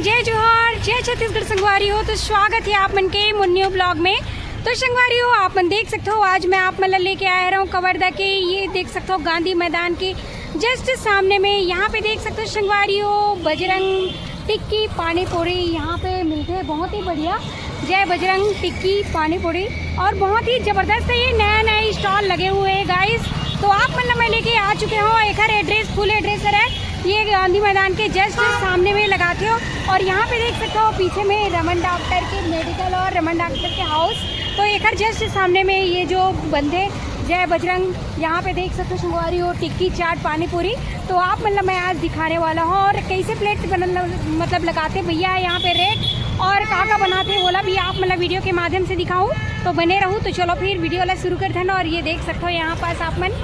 जय जोहार, जय छत्तीसगढ़ संगवारी हो। तो स्वागत है आप मन के मुन्नियो ब्लॉग में। तो संगवारी हो, आप मन देख सकते हो आज मैं आप मतलब लेके आया रहा हूँ कवर्धा के, ये देख सकते हो गांधी मैदान के जस्ट सामने में। यहाँ पे देख सकते हो संगवारी हो बजरंग टिक्की पानी पूरी यहाँ पे मिलते हैं, बहुत ही बढ़िया। जय बजरंग टिक्की पानी पूरी, और बहुत ही ज़बरदस्त ये नए नए स्टॉल लगे हुए हैं गाइस। तो आप मतलब मैं लेके आ चुके हो एक एड्रेस, फुल एड्रेस है ये गांधी मैदान के जस्ट सामने में लगाते हो। और यहाँ पे देख सकते हो पीछे में रमन डॉक्टर के मेडिकल और रमन डॉक्टर के हाउस, तो एक जस्ट सामने में ये जो बंदे जय बजरंग यहाँ पे देख सकते हो संगवारी हो टिक्की चाट पानी पूरी। तो आप मतलब मैं आज दिखाने वाला हूँ और कैसे प्लेट मतलब लगाते भैया यहाँ पे रेट और कहाँ बनाते हैं बोला भी आप मतलब वीडियो के माध्यम से दिखाऊँ, तो बने रहूँ। तो चलो फिर वीडियो वाला शुरू करते हैं ना। और ये देख सकते हो यहाँ पास आप मन,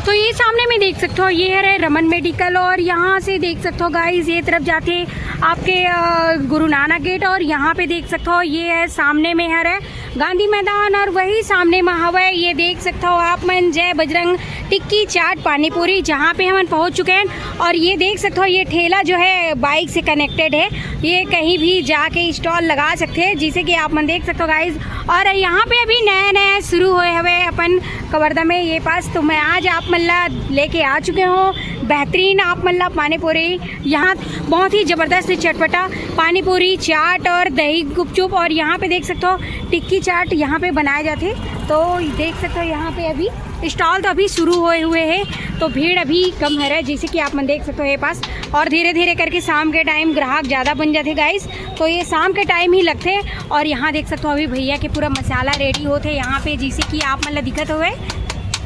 तो ये सामने में देख सकते हो ये है रमन मेडिकल, और यहाँ से देख सकते हो गाइस ये तरफ जाते आपके गुरु नानक गेट, और यहाँ पे देख सकते हो ये है सामने में है गांधी मैदान, और वही सामने में हवा ये देख सकते हो आप मन जय बजरंग टिक्की चाट पानी पूरी, जहाँ पे हम पहुँच चुके हैं। और ये देख सकते हो ये ठेला जो है बाइक से कनेक्टेड है, ये कहीं भी जाके स्टॉल लगा सकते हैं जिसे कि आप मन देख सकते हो गाइस। और यहाँ पे अभी नया नया शुरू हुए हुए अपन कवर्धा में ये पास, तो मैं आज आप मल्ला लेके आ चुके हो बेहतरीन आप मल्ला पानी पूरी। यहाँ बहुत ही ज़बरदस्त चटपटा पानी पूरी चाट और दही गुपचुप, और यहाँ पे देख सकते हो टिक्की चाट यहाँ पे बनाए जाते। तो देख सकते हो यहाँ पे अभी स्टॉल तो अभी शुरू हुए हैं, तो भीड़ अभी कम है जैसे कि आप मन देख सकते हो ये पास। और धीरे धीरे करके शाम के टाइम ग्राहक ज़्यादा बन जाते गाइस, तो ये शाम के टाइम ही लगते। और यहाँ देख सकते हो अभी भैया के पूरा मसाला रेडी होते यहाँ पे, जिसे कि आप मतलब दिक्कत हुए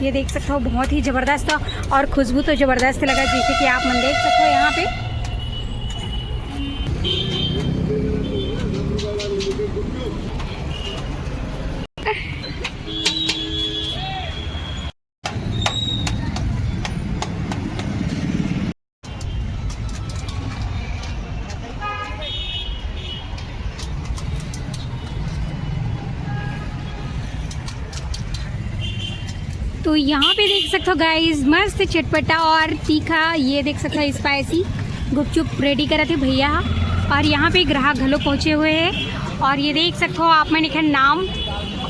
ये देख सकते हो बहुत ही ज़बरदस्त, और खुशबू तो ज़बरदस्त लगा जैसे कि आप मन देख सकते हो यहाँ पे। तो यहाँ पे देख सकते हो गाइस मस्त चटपटा और तीखा, ये देख सकते हो स्पाइसी गुपचुप रेडी करे थे भैया, और यहाँ पे ग्राहक घलो पहुँचे हुए हैं। और ये देख सकते हो आप मैंने लिखा नाम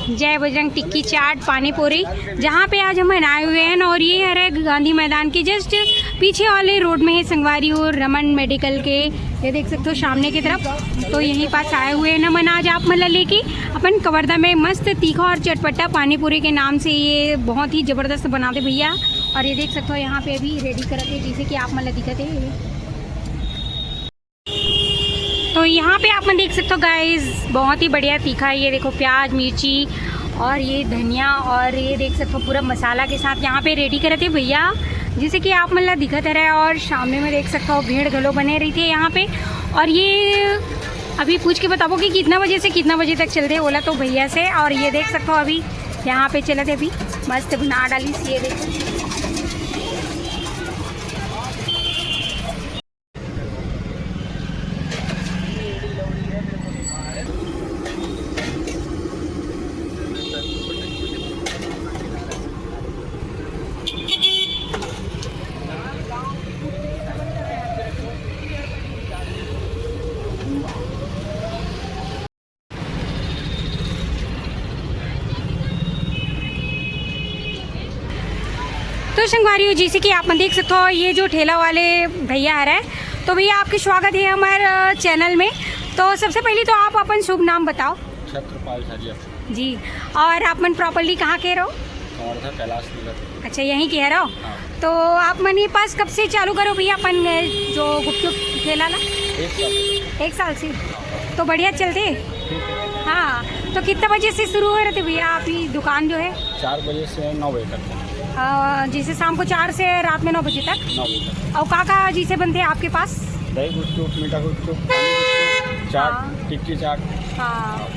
जय बजरंग टिक्की चाट पानी पूरी, जहाँ पे आज हम आए हुए हैं। और ये है गांधी मैदान के जस्ट पीछे वाले रोड में है संगवारी और रमन मेडिकल के, ये देख सकते हो सामने की तरफ। तो यहीं पास आए हुए हैं ना मन आज आप मतलब लेके अपन कवर्धा में मस्त तीखा और चटपटा पानी पूरी के नाम से ये बहुत ही ज़बरदस्त बनाते भैया। और ये देख सकते हो यहाँ पे अभी रेडी करते जैसे कि आप मतलब दिखते हैं। तो यहाँ पे आप मन देख सकते हो गाइस बहुत ही बढ़िया तीखा, ये देखो प्याज मिर्ची और ये धनिया, और ये देख सकते हो पूरा मसाला के साथ यहाँ पे रेडी करे थे भैया जिसे कि आप मतलब दिखत रहे। और सामने में देख सकते हो भीड़ घलो बने रही थी यहाँ पे। और ये अभी पूछ के बताओ कि कितना बजे से कितना बजे तक चलते बोला तो भैया से। और ये देख सकते हो अभी यहाँ पे चले थे, अभी मस्त बना डाली ये देखो। तो संगवारी हो जैसे कि आप देख सकते हो ये जो ठेला वाले भैया है, तो भैया आपके स्वागत है हमारे चैनल में। तो सबसे पहले तो आप अपन शुभ नाम बताओ। छत्रपाल जी, और आप मन प्रॉपर्ली कहाँ के रहो? कैलाश। अच्छा यहीं के रहो। हाँ। तो आप मन ये पास कब से चालू करो भैया अपन जो गुपचुप ठेला ला? 1 साल से। तो बढ़िया चलते। हाँ, तो कितने बजे से शुरू हो रहे थे भैया आपकी दुकान जो है? 4 बजे से 9 बजे तक। जैसे शाम को 4 से रात में 9 बजे तक। 9 बजे तक। और का जिसे बनते हैं आपके पास? दही गुपचुप, मीठा गुपचुप, चाट, टिक्की चाट। हाँ,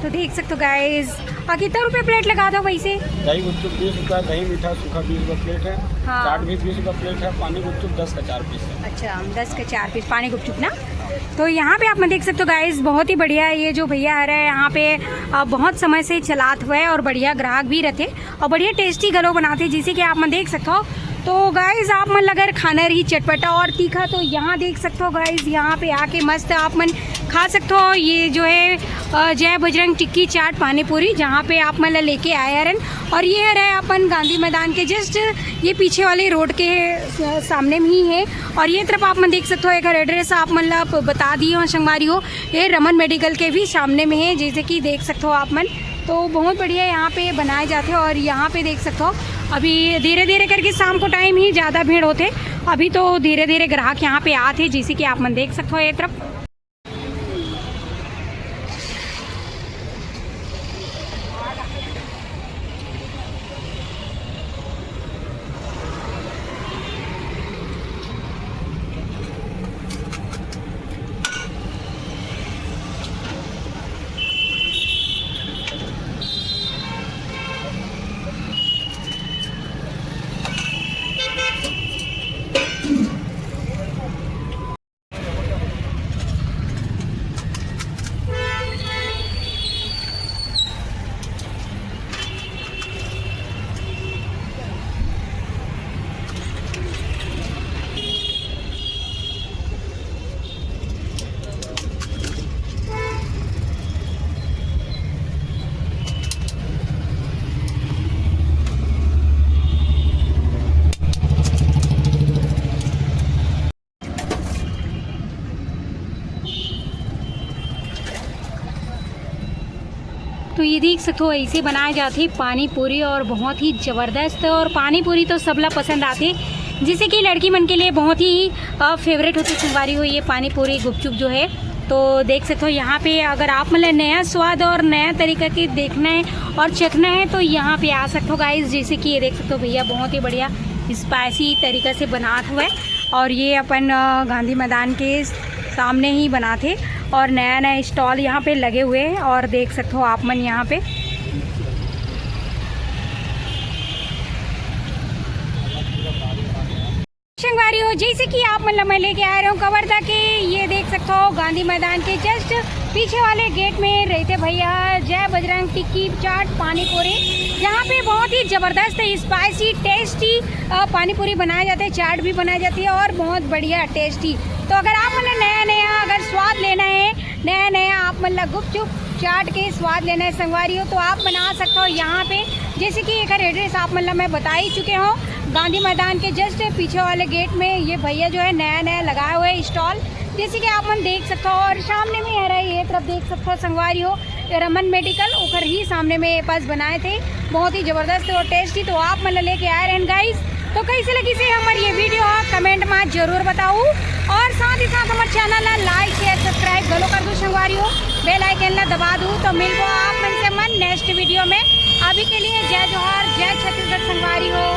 तो देख सकते हो गाइस। कितना रुपए प्लेट लगा दो वैसे? दही गुपचुप 20 रुपया, दही मीठा सूखा 20 रुपये प्लेट है। हाँ। चाट भी 20 रुपये प्लेट है, पानी गुपचुप 10 का 4 पीस है। अच्छा 10 के 4 पीस पानी गुपचुप ना। तो यहाँ पे आप मैं देख सकते हो गाइस बहुत ही बढ़िया है ये जो भैया आ रहा है यहाँ पे बहुत समय से चलाते हुए और बढ़िया ग्राहक भी रहते और बढ़िया टेस्टी गलो बनाते जिसे कि आप मैं देख सकते हो। तो गाइज आप मन अगर खाना रही चटपटा और तीखा तो यहाँ देख सकते हो गाइज, यहाँ पे आके मस्त आप मन खा सकते हो। ये जो है जय बजरंग टिक्की चाट पानी पूरी, जहाँ पे आप मन लेके आए रन। और ये रहे अपन गांधी मैदान के जस्ट ये पीछे वाले रोड के सामने में ही है। और ये तरफ आप मन देख सकते हो एक एड्रेस आप मन बता दिए हो संगवारी हो, ये रमन मेडिकल के भी सामने में है, जैसे कि देख सकते हो आप मन। तो बहुत बढ़िया यहाँ पे बनाए जाते हैं। और यहाँ पे देख सकते हो अभी धीरे धीरे करके शाम को टाइम ही ज़्यादा भीड़ होते, अभी तो धीरे धीरे ग्राहक यहाँ पे आते, जैसे कि आप मन देख सकते हो ये तरफ। तो ये देख सकते हो ऐसे बनाए जाते पानी पूरी, और बहुत ही ज़बरदस्त। और पानी पूरी तो सबला पसंद आते, जिसे कि लड़की मन के लिए बहुत ही फेवरेट होती संगवारी हो ये पानी पूरी गुपचुप जो है। तो देख सकते हो यहाँ पे अगर आप मतलब नया स्वाद और नया तरीका के देखना है और चखना है तो यहाँ पे आ सकते हो गाइस। जैसे कि ये देख सकते हो भैया बहुत ही बढ़िया स्पाइसी तरीका से बनाते हुए, और ये अपन गांधी मैदान के सामने ही बनाते, और नया नया स्टॉल यहाँ पे लगे हुए हैं। और देख सकते हो आप मन यहाँ पे संगवारी हो, जैसे कि आप मतलब मैं लेके आ रहा हूँ कवर्धा के, ये देख सकते हो गांधी मैदान के जस्ट पीछे वाले गेट में रहते भैया जय बजरंग टिक्की चाट पानी पूरी, यहाँ पे बहुत ही ज़बरदस्त स्पाइसी टेस्टी पानी पूरी बनाए जाते हैं, चाट भी बनाई जाती है और बहुत बढ़िया टेस्टी। तो अगर आप मतलब नया नया अगर स्वाद लेना है, नया नया आप मतलब गुपचुप चाट के स्वाद लेना है संगवारी हो, तो आप बना सकते हो यहाँ पे। जैसे कि एक एड्रेस आप मतलब मैं बता ही चुके हो, गांधी मैदान के जस्ट पीछे वाले गेट में ये भैया जो है नया नया लगाए हुए है स्टॉल, जैसे कि आप मन देख सकते हो। और सामने में है ये तरफ देख सकते हो संगवारी हो रमन मेडिकल, ओकर ही सामने में ये पास बनाए थे, बहुत ही ज़बरदस्त और टेस्टी। तो आप मतलब लेके आए रहे गाइस। तो कैसे लगी से हमारी ये वीडियो कमेंट में जरूर बताओ, और साथ ही साथ हमारे चैनल लाइक शेयर सब्सक्राइब गलो कर दो संगवारी हो, बेल आइकन ला दबा दूँ। तो मिलबो आप मन से मन नेक्स्ट वीडियो में। अभी के लिए जय जोहार, जय छत्तीसगढ़ संगवारी हो।